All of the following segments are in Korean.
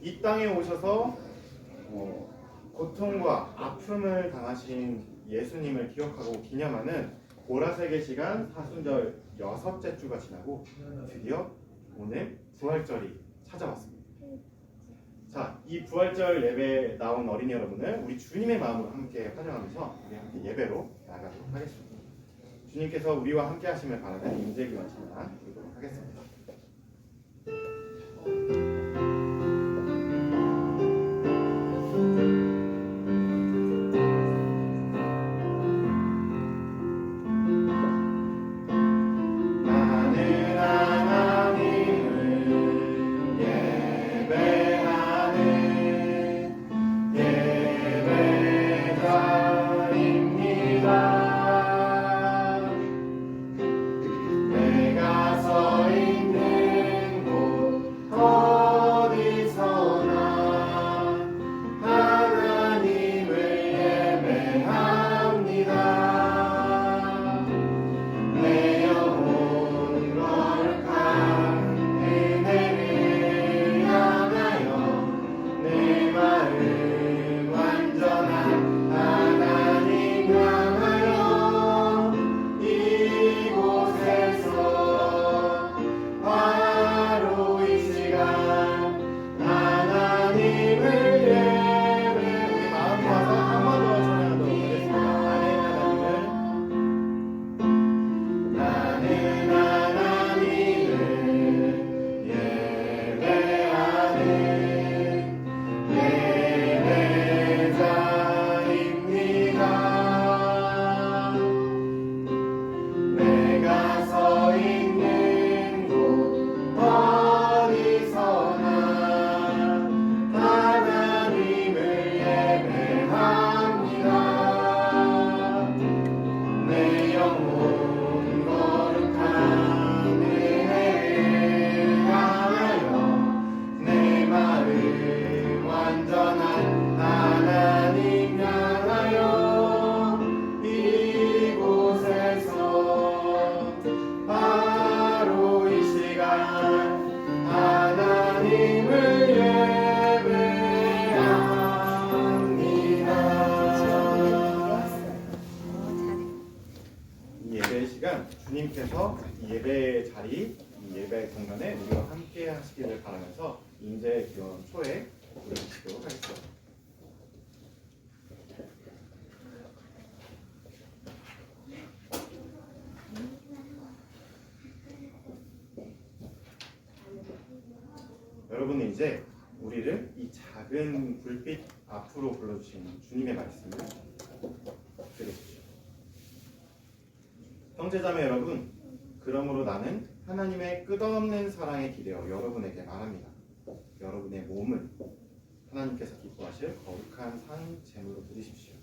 이 땅에 오셔서 고통과 아픔을 당하신 예수님을 기억하고 기념하는 보라색의 시간 사순절 6째 주가 지나고 드디어 오늘 부활절이 찾아왔습니다. 자, 이 부활절 예배에 나온 어린이 여러분을 우리 주님의 마음으로 함께 환영하면서 우리 함께 예배로 나아가도록 하겠습니다. 주님께서 우리와 함께 하심을 바라는 임재기원 찬양 드리도록 하겠습니다. 주님께서 이 예배의 자리, 이 예배 공간에 우리와 함께 하시기를 바라면서 임재기원 초에 부르시도록 하겠습니다. 여러분은 이제 우리를 이 작은 불빛 앞으로 불러주신 주님의 말씀을 들으십시오. 형제자매 여러분, 그러므로 나는 하나님의 끝없는 사랑에 기대어 여러분에게 말합니다. 여러분의 몸을 하나님께서 기뻐하실 거룩한 산 제물로 드리십시오.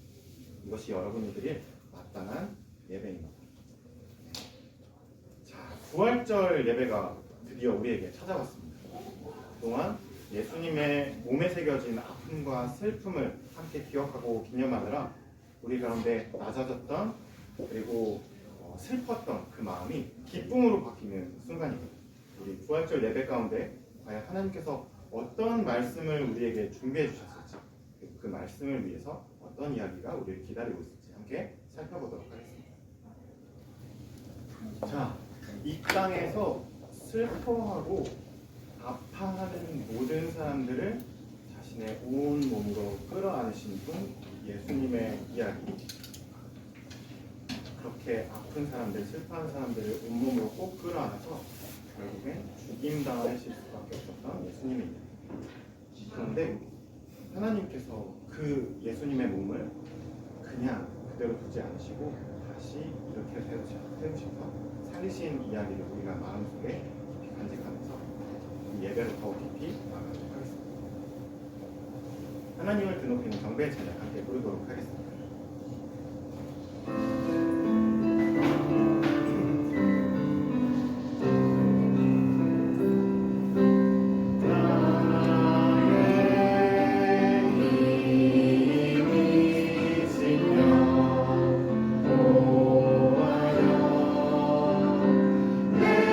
이것이 여러분이 드릴 마땅한 예배입니다. 자, 부활절 예배가 드디어 우리에게 찾아왔습니다. 그동안 예수님의 몸에 새겨진 아픔과 슬픔을 함께 기억하고 기념하느라 우리 가운데 낮아졌던 그리고 슬펐던 그 마음이 기쁨으로 바뀌는 순간입니다. 우리 부활절 예배 가운데 과연 하나님께서 어떤 말씀을 우리에게 준비해 주셨을지, 그 말씀을 위해서 어떤 이야기가 우리를 기다리고 있을지 함께 살펴보도록 하겠습니다. 자, 이 땅에서 슬퍼하고 아파하는 모든 사람들을 자신의 온 몸으로 끌어안으신 분 예수님의 이야기, 그렇게 아픈 사람들, 슬퍼하는 사람들을 온몸으로 꼭 끌어안아서 결국엔 죽임당하실 수밖에 없었던 예수님의 이야기. 그런데 하나님께서 그 예수님의 몸을 그냥 그대로 두지 않으시고 다시 이렇게 세우셔서 살리신 이야기를 우리가 마음속에 깊이 간직하면서 이 예배로 더 깊이 나아가도록 하겠습니다. 하나님을 드높이는 경배의 찬양 함께 부르도록 하겠습니다.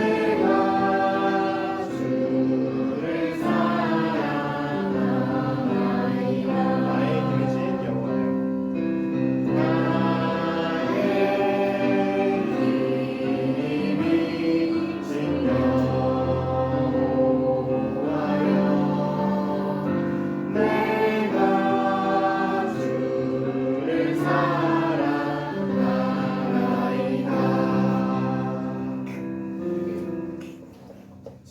내가 주를 사랑하니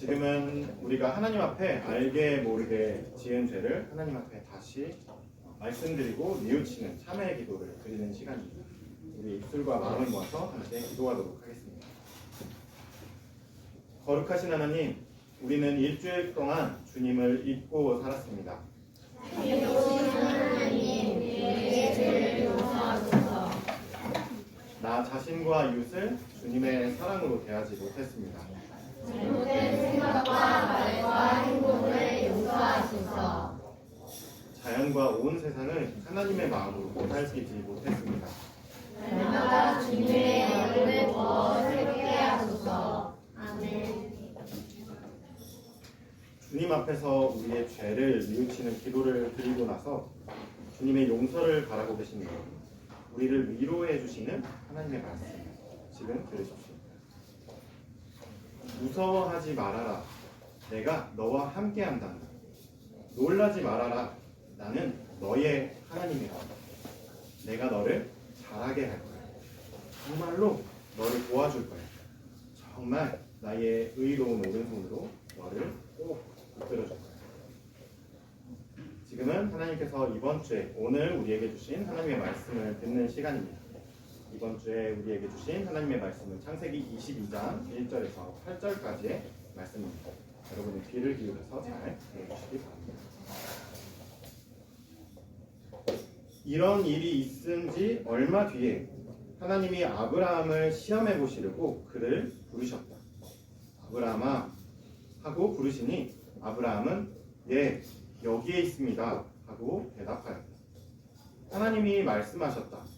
지금은 우리가 하나님 앞에 알게 모르게 지은 죄를 하나님 앞에 다시 말씀드리고 뉘우치는 참회의 기도를 드리는 시간입니다. 우리 입술과 마음을 모아서 함께 기도하도록 하겠습니다. 거룩하신 하나님, 우리는 일주일 동안 주님을 잊고 살았습니다. 나 자신과 이웃을 주님의 사랑으로 대하지 못했습니다. 잘못된 생각과 말과 행동을 용서하소서. 자연과 온 세상을 하나님의 마음으로 보살피지 못했습니다. 날마다 주님의 얼굴을 더 새롭게 하소서. 아멘. 주님 앞에서 우리의 죄를 뉘우치는 기도를 드리고 나서 주님의 용서를 바라고 계십니다. 우리를 위로해 주시는 하나님의 말씀 지금 들으십시오. 무서워하지 말아라. 내가 너와 함께한다. 놀라지 말아라. 나는 너의 하나님이다. 내가 너를 잘하게 할 거야. 정말로 너를 도와줄 거야. 정말 나의 의로운 오른손으로 너를 꼭 붙들어줄 거야. 지금은 하나님께서 이번 주에 오늘 우리에게 주신 하나님의 말씀을 듣는 시간입니다. 이번 주에 우리에게 주신 하나님의 말씀은 창세기 22장 1절에서 8절까지의 말씀입니다. 여러분의 귀를 기울여서 잘 들어주시기 바랍니다. 이런 일이 있은 지 얼마 뒤에 하나님이 아브라함을 시험해 보시려고 그를 부르셨다. 아브라함아 하고 부르시니 아브라함은 예, 여기에 있습니다 하고 대답하였다. 하나님이 말씀하셨다.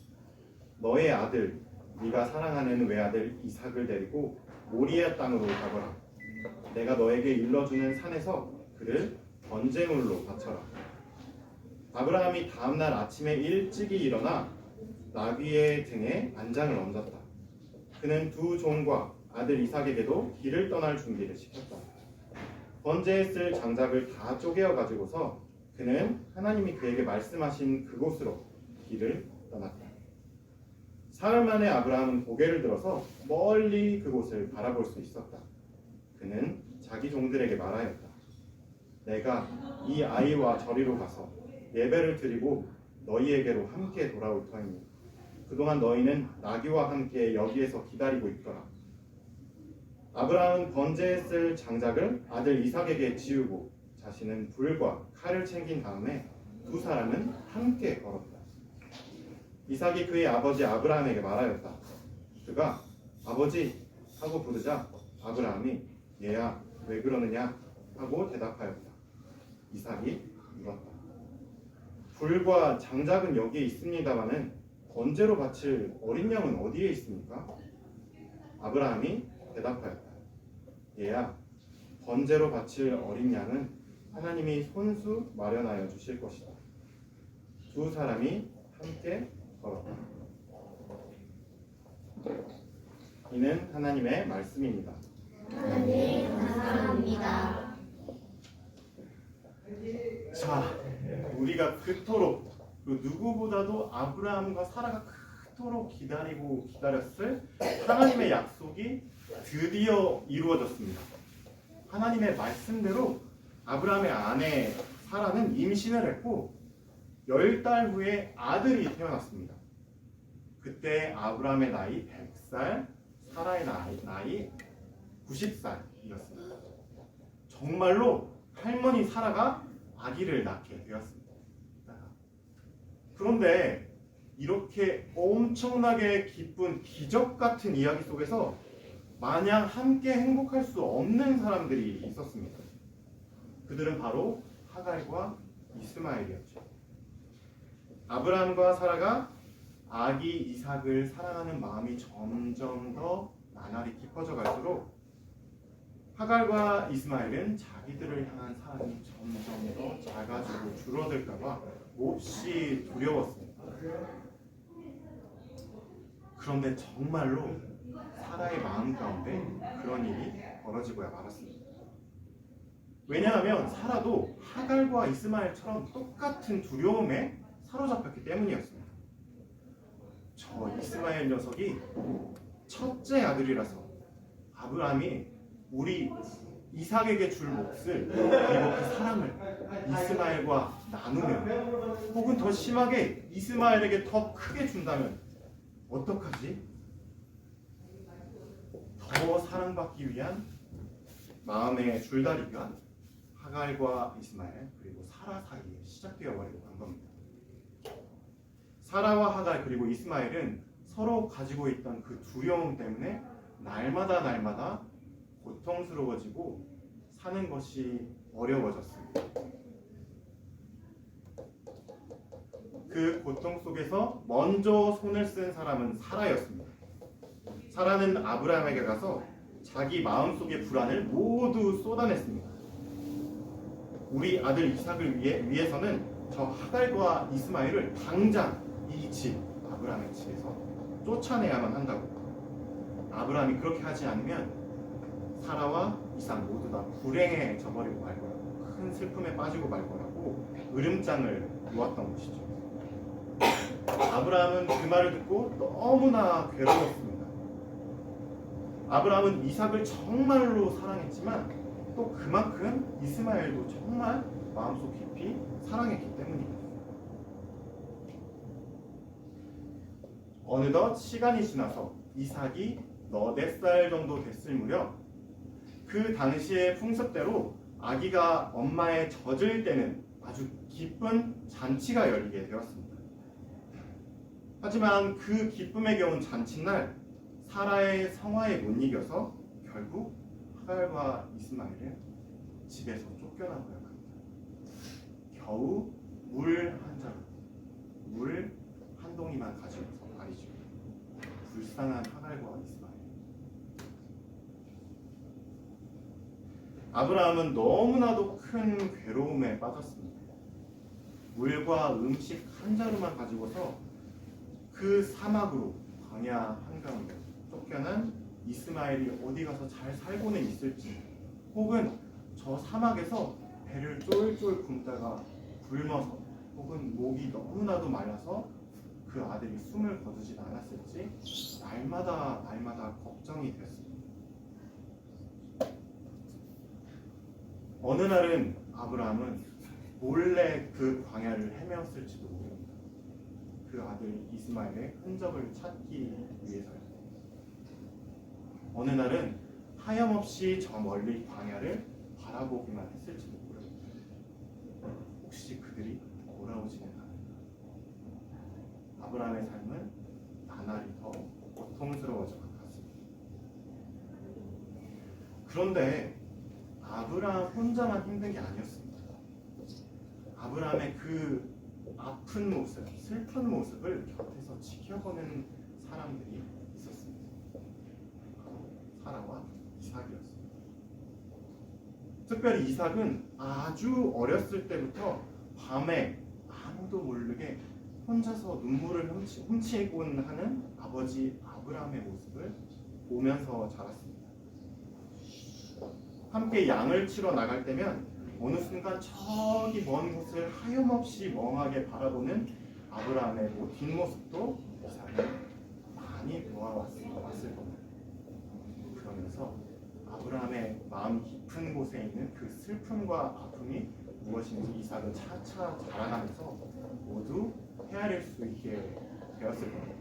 너의 아들, 네가 사랑하는 외아들 이삭을 데리고 모리아 땅으로 가거라. 내가 너에게 일러주는 산에서 그를 번제물로 바쳐라. 아브라함이 다음날 아침에 일찍이 일어나 나귀의 등에 안장을 얹었다. 그는 두 종과 아들 이삭에게도 길을 떠날 준비를 시켰다. 번제에 쓸 장작을 다 쪼개어 가지고서 그는 하나님이 그에게 말씀하신 그곳으로 길을 떠났다. 사흘 만에 아브라함은 고개를 들어서 멀리 그곳을 바라볼 수 있었다. 그는 자기 종들에게 말하였다. 내가 이 아이와 저리로 가서 예배를 드리고 너희에게로 함께 돌아올 터이니 그동안 너희는 나귀와 함께 여기에서 기다리고 있거라. 아브라함은 번제에 쓸 장작을 아들 이삭에게 지우고 자신은 불과 칼을 챙긴 다음에 두 사람은 함께 걸었다. 이삭이 그의 아버지 아브라함에게 말하였다. 그가 아버지 하고 부르자 아브라함이 얘야 왜 그러느냐 하고 대답하였다. 이삭이 물었다. 불과 장작은 여기에 있습니다마는 번제로 바칠 어린 양은 어디에 있습니까? 아브라함이 대답하였다. 얘야 번제로 바칠 어린 양은 하나님이 손수 마련하여 주실 것이다. 두 사람이 함께 걸었다. 이는 하나님의 말씀입니다. 하나님 감사합니다. 자, 우리가 그토록 누구보다도 아브라함과 사라가 그토록 기다렸을 하나님의 약속이 드디어 이루어졌습니다. 하나님의 말씀대로 아브라함의 아내 사라는 임신을 했고 10달 후에 아들이 태어났습니다. 그때 아브라함의 나이 100살, 사라의 나이 90살이었습니다. 정말로 할머니 사라가 아기를 낳게 되었습니다. 그런데 이렇게 엄청나게 기쁜 기적 같은 이야기 속에서 마냥 함께 행복할 수 없는 사람들이 있었습니다. 그들은 바로 하갈과 이스마엘이었죠. 아브라함과 사라가 아기 이삭을 사랑하는 마음이 점점 더 나날이 깊어져 갈수록 하갈과 이스마엘은 자기들을 향한 사랑이 점점 더 작아지고 줄어들까봐 몹시 두려웠습니다. 그런데 정말로 사라의 마음 가운데 그런 일이 벌어지고야 말았습니다. 왜냐하면 사라도 하갈과 이스마엘처럼 똑같은 두려움에 사로잡혔기 때문이었습니다. 저 이스마엘 녀석이 첫째 아들이라서 아브라함이 우리 이삭에게 줄 몫을 그리고 그 사랑을 이스마엘과 나누면 혹은 더 심하게 이스마엘에게 더 크게 준다면 어떡하지? 더 사랑받기 위한 마음의 줄다리기가 하갈과 이스마엘 그리고 사라 사이에 시작되어 버리고 간 겁니다. 사라와 하갈 그리고 이스마엘은 서로 가지고 있던 그 두려움 때문에 날마다 고통스러워지고 사는 것이 어려워졌습니다. 그 고통 속에서 먼저 손을 쓴 사람은 사라였습니다. 사라는 아브라함에게 가서 자기 마음속의 불안을 모두 쏟아냈습니다. 우리 아들 이삭을 위해서는 저 하갈과 이스마엘을 당장 이 집, 아브라함의 집에서 쫓아내야만 한다고. 아브라함이 그렇게 하지 않으면 사라와 이삭 모두 다 불행해져 버리고 말 거라고, 큰 슬픔에 빠지고 말 거라고 으름장을 놓았던 것이죠. 아브라함은 그 말을 듣고 너무나 괴로웠습니다. 아브라함은 이삭을 정말로 사랑했지만 또 그만큼 이스마엘도 정말 마음속 깊이 사랑했기 때문입니다. 어느덧 시간이 지나서 이삭이 4살 정도 됐을 무렵 그 당시의 풍습대로 아기가 엄마의 젖을 때는 아주 기쁜 잔치가 열리게 되었습니다. 하지만 그 기쁨에 겨운 잔칫날 사라의 성화에 못 이겨서 결국 하갈과 이스마엘은 집에서 쫓겨나고야 합니다. 겨우 물 한 자루, 물 한 동이만 가지고서 말이죠. 불쌍한 하갈과 이스마엘. 아브라함은 너무나도 큰 괴로움에 빠졌습니다. 물과 음식 한 자루만 가지고서 그 사막으로 광야 한가운데 쫓겨난 이스마엘이 어디 가서 잘 살고는 있을지, 혹은 저 사막에서 배를 쫄쫄 굶다가 굶어서 혹은 목이 너무나도 말라서 그 아들이 숨을 거두지 않았을지 날마다 걱정이 됐습니다. 어느 날은 아브라함은 몰래 그 광야를 헤매었을지도 모릅니다. 그 아들 이스마엘의 흔적을 찾기 위해서요. 어느 날은 하염없이 저 멀리 광야를 바라보기만 했을지도 모릅니다. 혹시 그들이 돌아오지는 않을까? 아브라함의 삶은 나날이 더 고통스러워져 갔습니다. 그런데 아브라함 혼자만 힘든 게 아니었습니다. 아브라함의 그 아픈 모습, 슬픈 모습을 곁에서 지켜보는 사람들이 있었습니다. 바로 사라와 이삭이었습니다. 특별히 이삭은 아주 어렸을 때부터 밤에 아무도 모르게 혼자서 눈물을 훔치곤 하는 아버지 아브라함의 모습을 보면서 자랐습니다. 함께 양을 치러 나갈 때면 어느 순간 저기 먼 곳을 하염없이 멍하게 바라보는 아브라함의 뒷모습도 이삭이 많이 보아왔을 겁니다. 그러면서 아브라함의 마음 깊은 곳에 있는 그 슬픔과 아픔이 무엇인지 이삭은 차차 자라나면서 모두 헤아릴 수 있게 되었을 겁니다.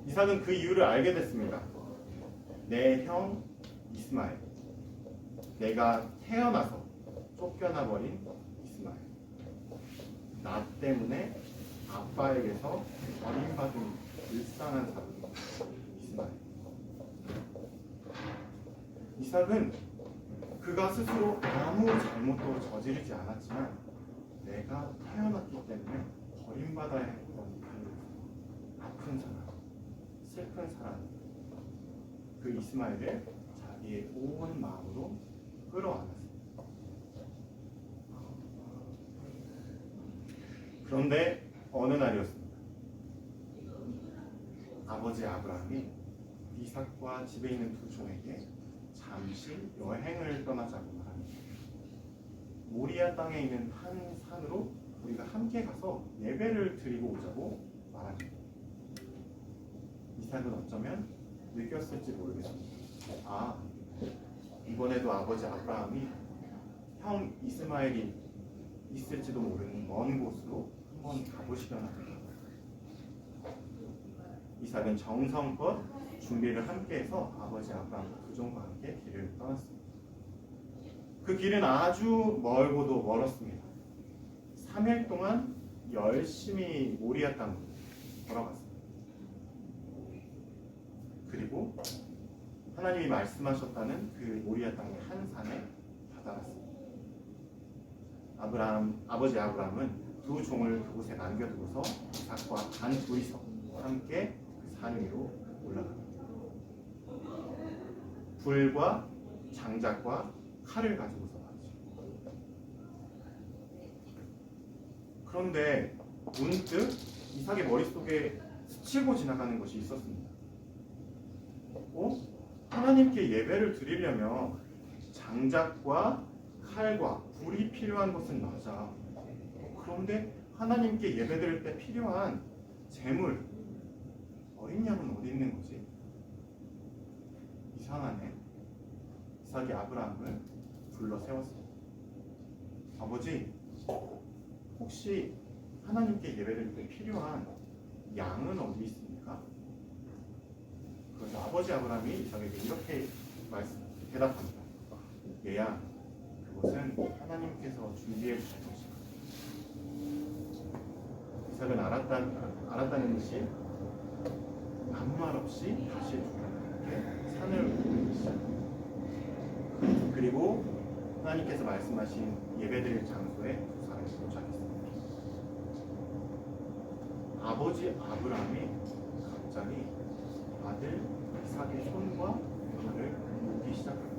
이삭은 그 이유를 알게 됐습니다. 내 형 이스마엘, 내가 태어나서 쫓겨나 버린 이스마엘, 나 때문에 아빠에게서 버림받은 불쌍한 사람 이스마엘. 이삭은 그가 스스로 아무 잘못도 저지르지 않았지만 내가 태어났기 때문에 버림받아야 했던 그 아픈 사람, 슬픈 사람, 그 이스마엘을 자기의 온 마음으로 끌어안았습니다. 그런데 어느 날이었습니다. 아버지 아브라함이 이삭과 집에 있는 두 종에게 잠시 여행을 떠나자고 말합니다. 모리아 땅에 있는 한 산으로 우리가 함께 가서 예배를 드리고 오자고 말합니다. 이삭은 어쩌면 느꼈을지 모르겠습니다. 아, 이번에도 아버지 아브라함이 형 이스마엘이 있을지도 모르는 먼 곳으로 한번 가보시려나 합니다. 이삭은 정성껏 준비를 함께해서 아버지 아브라함과 부종과 함께 길을 떠났습니다. 그 길은 아주 멀고도 멀었습니다. 3일 동안 열심히 모리아 땅으로 걸어갔습니다. 그리고 하나님이 말씀하셨다는 그 모리아 땅의 한 산에 다다랐습니다. 아버지 아브라함은 두 종을 그곳에 남겨두고서 이삭과 단 둘이서 함께 그 산 위로 올라갑니다. 불과 장작과 칼을 가지고서 말이죠. 그런데 문득 이삭의 머릿속에 스치고 지나가는 것이 있었습니다. 하나님께 예배를 드리려면 장작과 칼과 불이 필요한 것은 맞아. 그런데 하나님께 예배 드릴 때 필요한 재물, 어린 양은 어디 있는 거지? 이상하네. 이삭이 아브라함을 불러 세웠습니다. 아버지, 혹시 하나님께 예배 드릴 때 필요한 양은 어디 있습니까? 그래서 아버지 아브라함이 이삭에게 이렇게 대답합니다. 얘야, 그것은 하나님께서 준비해 주신 것이다. 이삭은 알았다는 듯이 아무 말 없이 다시 둘러함께 산을 오르기 시작합니다. 그리고 하나님께서 말씀하신 예배드릴 장소에 두 사람이 도착했습니다. 아버지 아브라함이 갑자기 아들 이삭의 손과 발을 묶기 시작합니다.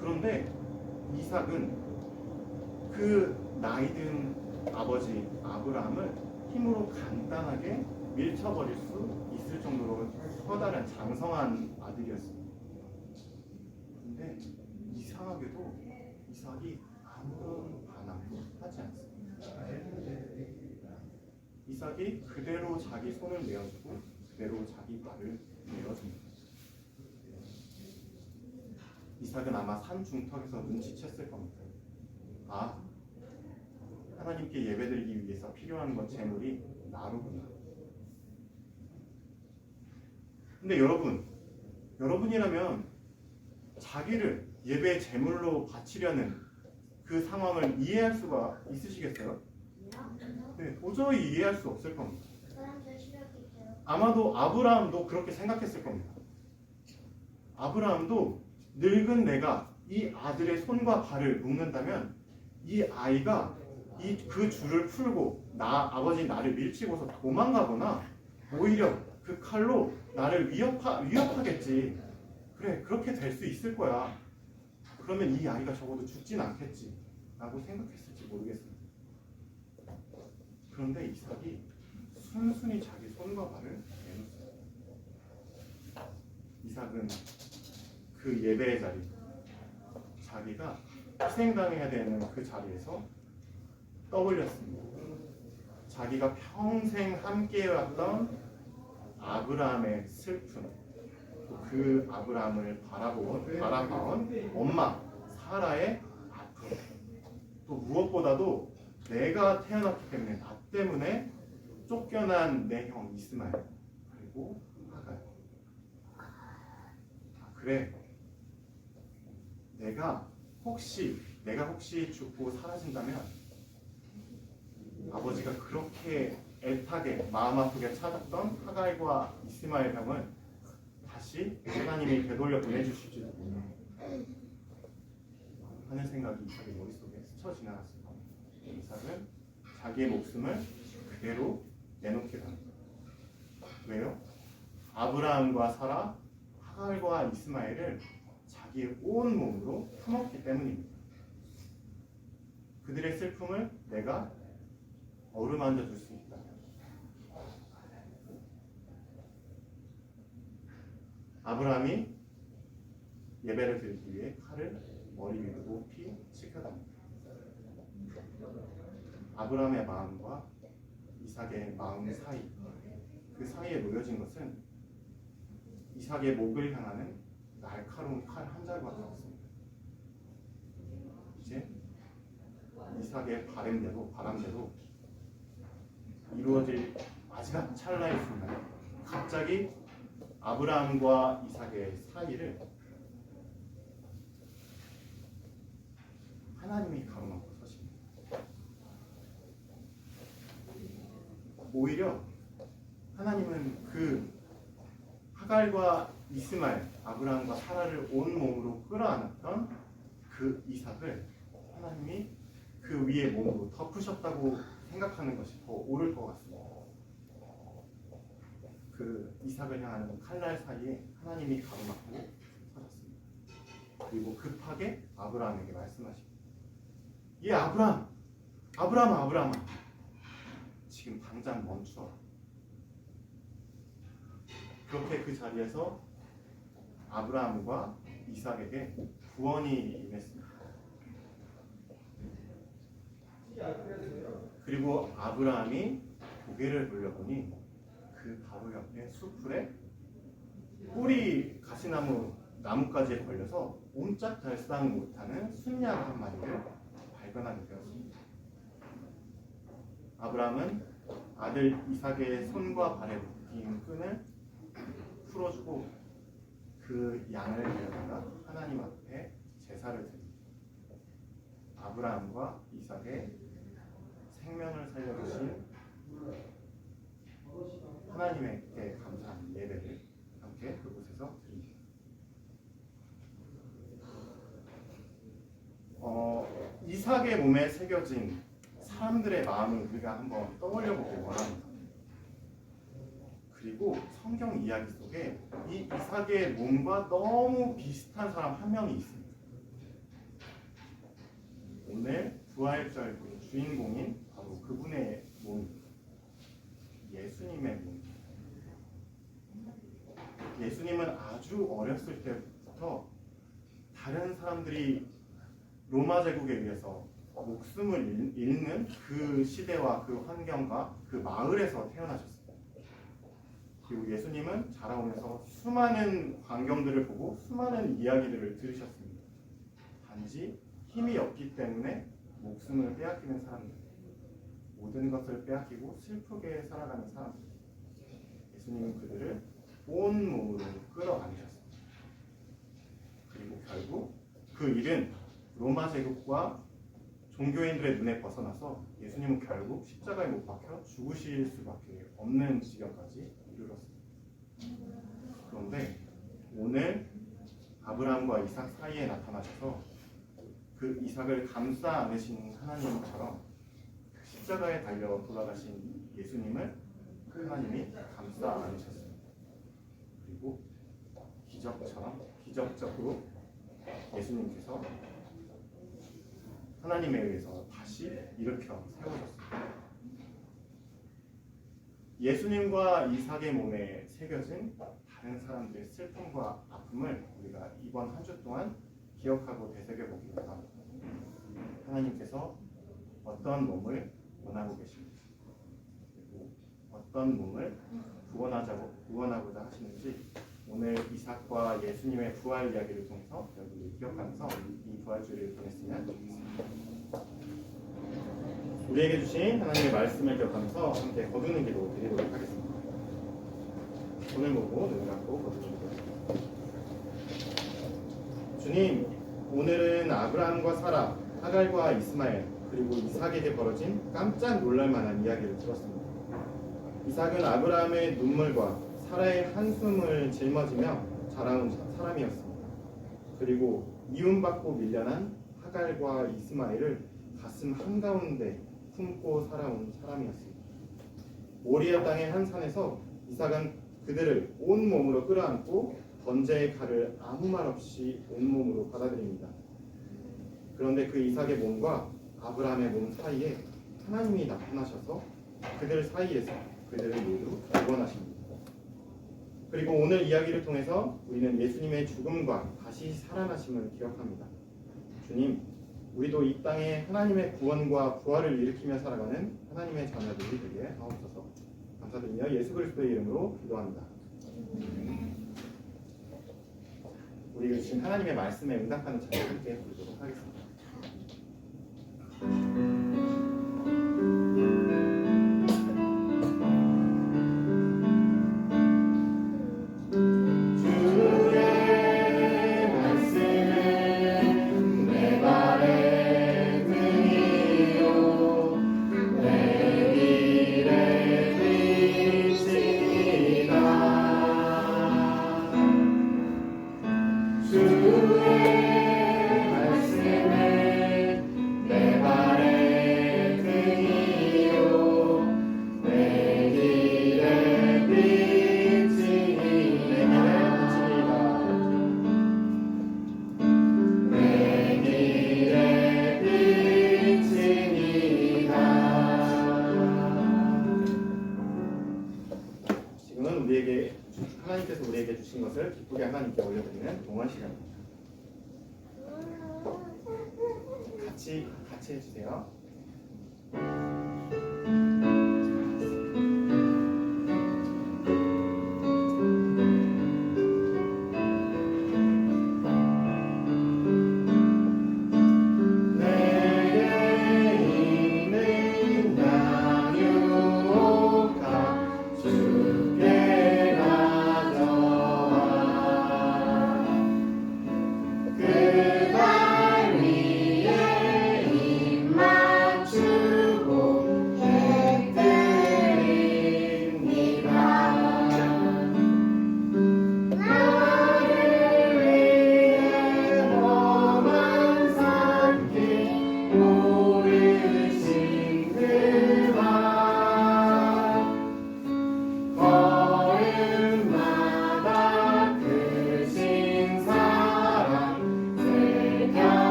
그런데 이삭은 그 나이든 아버지 아브라함을 힘으로 간단하게 밀쳐버릴 수 있을 정도로 커다란 장성한 아들이었습니다. 그런데 이상하게도 이삭이 아무런 반항도 하지 않습니다. 이삭이 그대로 자기 손을 내어주고 그대로 자기 발을 내어줍니다. 이삭은 아마 산 중턱에서 눈치챘을 겁니다. 아, 하나님께 예배드리기 위해서 필요한 건 재물이 나로구나. 근데 여러분이라면 자기를 예배 제물로 바치려는 그 상황을 이해할 수가 있으시겠어요? 네, 도저히 이해할 수 없을 겁니다. 아마도 아브라함도 그렇게 생각했을 겁니다. 아브라함도 늙은 내가 이 아들의 손과 발을 묶는다면 이 아이가 그 줄을 풀고 아버지 나를 밀치고서 도망가거나 오히려 그 칼로 나를 위협하겠지. 그래, 그렇게 될 수 있을 거야. 그러면 이 아이가 적어도 죽진 않겠지 라고 생각했을지 모르겠습니다. 그런데 이삭이 순순히 자기 손과 발을 내놓습니다. 이삭은 그 예배의 자리, 자기가 희생당해야 되는 그 자리에서 떠올렸습니다. 자기가 평생 함께해왔던 아브라함의 슬픔, 그 아브라함을 바라봐온 엄마 사라의 아픔, 또 무엇보다도 내가 태어났기 때문에 나 때문에 쫓겨난 내 형 이스마엘, 그리고 하갈. 그래, 내가 혹시 죽고 사라진다면 아버지가 그렇게 애타게 마음 아프게 찾았던 하갈과 이스마엘 형을 다시 하나님이 되돌려 보내주실지도 모르는 하는 생각이 이삭의 머릿속에 스쳐 지나갔습니다. 이삭은 자기의 목숨을 그대로 내놓기로 합니다. 왜요? 아브라함과 사라, 하갈과 이스마엘을 자기의 온 몸으로 품었기 때문입니다. 그들의 슬픔을 내가 어루만져 줄 수 있다. 아브라함이 예배를 드리기 위해 칼을 머리 위로 높이 치켜답니다. 아브라함의 마음과 이삭의 마음 사이, 그 사이에 놓여진 것은 이삭의 목을 향하는 날카로운 칼 한 자루가 되었습니다. 이제 이삭의 바람대로 이루어질 마지막 찰나의 순간에 갑자기 아브라함과 이삭의 사이를 하나님이 가로막고 서십니다. 오히려 하나님은 그 하갈과 이스마엘, 아브라함과 사라를 온 몸으로 끌어안았던 그 이삭을 하나님이 그 위에 몸으로 덮으셨다고 생각하는 것이 더 옳을 것 같습니다. 그 이삭을 향하는 칼날 사이에 하나님이 가로막고 서셨습니다. 그리고 급하게 아브라함에게 말씀하십니다. 예, 아브라함아, 지금 당장 멈추어라. 그렇게 그 자리에서 아브라함과 이삭에게 구원이 임했습니다. 그리고 아브라함이 고개를 돌려보니 그 바로 옆에 숲풀에 뿌리 나무가지에 걸려서 옴짝달싹 못하는 순양 한 마리를 발견하게 되었습니다. 아브라함은 아들 이삭의 손과 발에 묶인 끈을 풀어주고 그 양을 데려다가 하나님 앞에 제사를 드립니다. 아브라함과 이삭의 생명을 살려주신 하나님께 감사하는 예배를 함께 그곳에서 드립니다. 이삭의 몸에 새겨진 사람들의 마음을 우리가 한번 떠올려 보길 원합니다. 그리고 성경 이야기 속에 이 이삭의 몸과 너무 비슷한 사람 한 명이 있습니다. 오늘 부활절 주인공인 바로 그분의 몸입니다. 예수님의 몸입니다. 예수님은 아주 어렸을 때부터 다른 사람들이 로마 제국에 의해서 목숨을 잃는 그 시대와 그 환경과 그 마을에서 태어나셨습니다. 그리고 예수님은 자라오면서 수많은 광경들을 보고 수많은 이야기들을 들으셨습니다. 단지 힘이 없기 때문에 목숨을 빼앗기는 사람들, 모든 것을 빼앗기고 슬프게 살아가는 사람들, 예수님은 그들을 온 몸으로 끌어안으셨습니다. 그리고 결국 그 일은 로마 제국과 종교인들의 눈에 벗어나서 예수님은 결국 십자가에 못 박혀 죽으실 수밖에 없는 지경까지 이르렀습니다. 그런데 오늘 아브라함과 이삭 사이에 나타나셔서 그 이삭을 감싸 안으신 하나님처럼 십자가에 달려 돌아가신 예수님을 하나님이 감싸 안으셨습니다. 그리고 기적적으로 예수님께서 하나님에 의해서 다시 일으켜 세워졌습니다. 예수님과 이삭의 몸에 새겨진 다른 사람들의 슬픔과 아픔을 우리가 이번 한 주 동안 기억하고 되새겨보기 바랍니다. 하나님께서 어떤 몸을 원하고 계신지, 그리고 어떤 몸을 구원하고자 하시는지 오늘 이삭과 예수님의 부활 이야기를 통해서 여러분들이 기억하면서 이 부활주의를 보냈으면 좋겠습니다. 우리에게 주신 하나님의 말씀을 기억하면서 함께 거두는 기도 드리도록 하겠습니다. 손을 모으고 눈을 감고 거두는 기도입니다. 주님, 오늘은 아브라함과 사라, 하갈과 이스마엘, 그리고 이삭에게 벌어진 깜짝 놀랄만한 이야기를 들었습니다. 이삭은 아브라함의 눈물과 사라의 한숨을 짊어지며 자라온 사람이었습니다. 그리고 미움받고 밀려난 하갈과 이스마엘을 가슴 한가운데 품고 살아온 사람이었습니다. 모리아 땅의 한 산에서 이삭은 그들을 온몸으로 끌어안고 번제의 칼을 아무 말 없이 온몸으로 받아들입니다. 그런데 그 이삭의 몸과 아브라함의 몸 사이에 하나님이 나타나셔서 그들 사이에서 그들을 모두 구원하십니다. 그리고 오늘 이야기를 통해서 우리는 예수님의 죽음과 다시 살아나심을 기억합니다. 주님, 우리도 이 땅에 하나님의 구원과 부활을 일으키며 살아가는 하나님의 자녀들이 되게 하옵소서. 감사드리며 예수 그리스도의 이름으로 기도합니다. 주신 하나님의 말씀에 응답하는 찬양 함께 부르도록 하겠습니다. 하나님께서 우리에게 주신 것을 기쁘게 하나님께 올려드리는 동안 시간입니다. 같이 해주세요.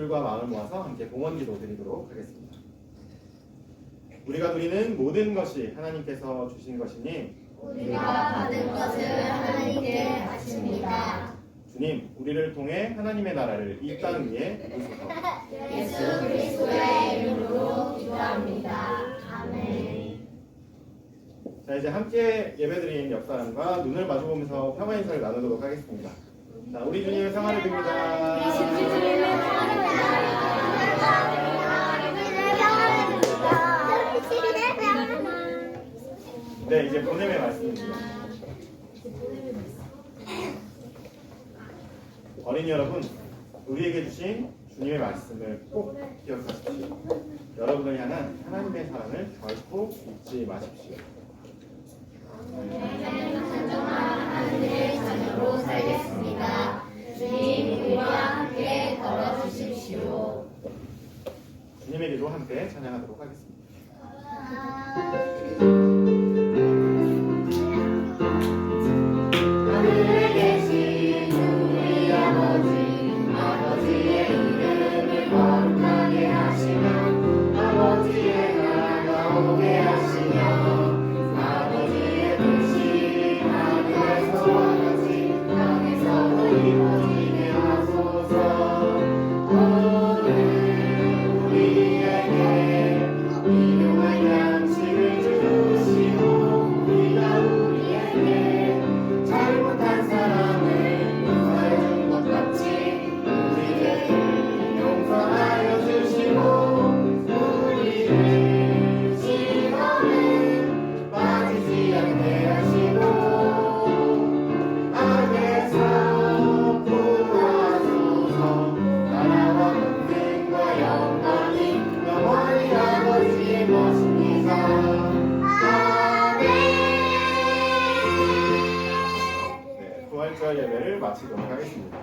마음을 모아서 함께 봉헌기도 드리도록 하겠습니다. 우리가 누리는 모든 것이 하나님께서 주신 것이니 우리가 받은 것을 하나님께 바칩니다. 주님, 우리를 통해 하나님의 나라를 이 땅 위에 이루소서. 예수 그리스도의 이름으로 기도합니다. 아멘. 자, 이제 함께 예배드린 옆사람과 눈을 마주보면서 평화 인사를 나누도록 하겠습니다. 자, 우리 주님의 평화를 빕니다. 네, 이제 보냄의 말씀입니다. 어린이 여러분, 우리에게 주신 주님의 말씀을 꼭 기억하십시오. 여러분을 향한 하나님의 사랑을 결코 잊지 마십시오. 단정한 하나님의 자녀로 살겠습니다. 주님, 우리와 함께 걸어주십시오. 주님의 기도 함께 찬양하도록 하겠습니다. 하늘에 계신 우리 아버지의 이름을 거룩하게 하시며 아버지의 나라가 오게 하시며 아버지의 뜻이 하늘에서와 같이 땅에서도 이루어지게 하소서. 오늘 우리에게 일용할 양식을 주시고 우리가 우리에게 잘못한 사람을 용서해 준 것 같이 우리에게 용서하여 주시고 우리를 시험에 빠지지 않게 하시고 악에서 구하소서. 나라와 권능과 영광이 영원히 아버지의 것입니다. 아멘. 네, 부활절 예배를 마치도록 하겠습니다.